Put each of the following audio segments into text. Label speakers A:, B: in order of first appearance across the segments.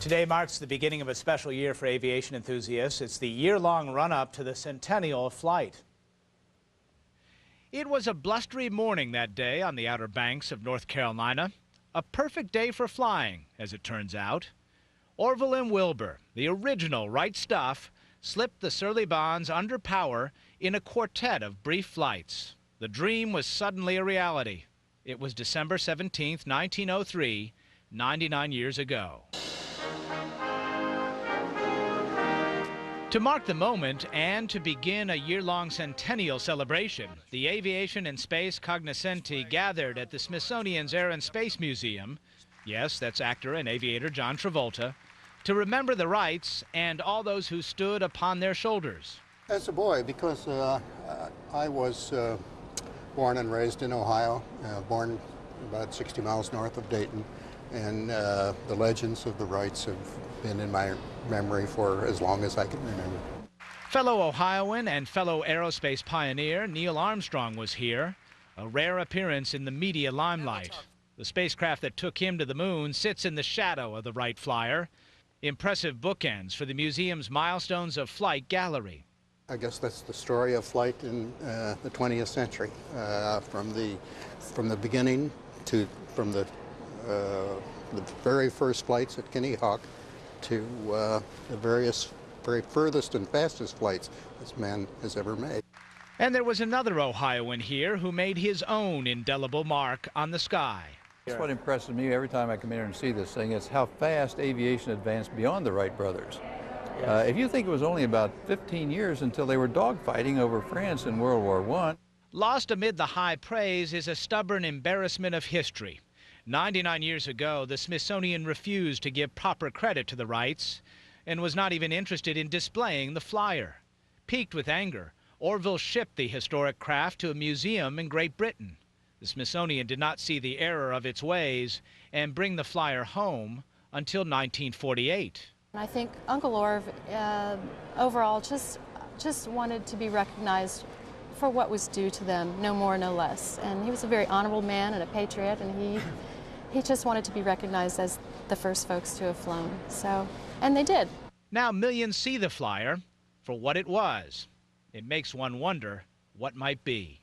A: Today marks the beginning of a special year for aviation enthusiasts. It's the year-long run-up to the centennial flight. It was a blustery morning that day on the Outer Banks of North Carolina. A perfect day for flying, as it turns out. Orville and Wilbur, the original Wright stuff, slipped the Surly Bonds under power in a quartet of brief flights. The dream was suddenly a reality. It was December 17th, 1903, 99 years ago. To mark the moment and to begin a year-long centennial celebration, the aviation and space cognoscenti gathered at the Smithsonian's Air and Space Museum, yes, that's actor and aviator John Travolta, to remember the Wrights and all those who stood upon their shoulders.
B: As a boy, because I was born and raised in Ohio, born about 60 miles north of Dayton, and the legends of the Wrights have been in my memory for as long as I can remember.
A: Fellow Ohioan and fellow aerospace pioneer Neil Armstrong was here, a rare appearance in the media limelight. The spacecraft that took him to the moon sits in the shadow of the Wright flyer. Impressive bookends for the museum's Milestones of Flight gallery.
B: I guess that's the story of flight in the 20th century, from the beginning to from the very first flights at Kinney Hawk to the very furthest and fastest flights this man has ever made.
A: And there was another Ohioan here who made his own indelible mark on the sky.
C: That's what impresses me every time I come in here and see this thing. It's how fast aviation advanced beyond the Wright brothers. Yes. If you think it was only about 15 years until they were dogfighting over France in World War I.
A: Lost amid the high praise is a stubborn embarrassment of history. 99 years ago, the Smithsonian refused to give proper credit to the Wrights and was not even interested in displaying the flyer. Piqued with anger, Orville shipped the historic craft to a museum in Great Britain. The Smithsonian did not see the error of its ways and bring the flyer home until 1948.
D: I think Uncle Orv overall just wanted to be recognized for what was due to them, no more, no less. And he was a very honorable man and a patriot, and he just wanted to be recognized as the first folks to have flown. So, and they did.
A: Now millions see the flyer for what it was. It makes one wonder what might be.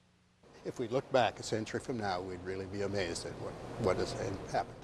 B: If we look back a century from now, we'd really be amazed at what has happened.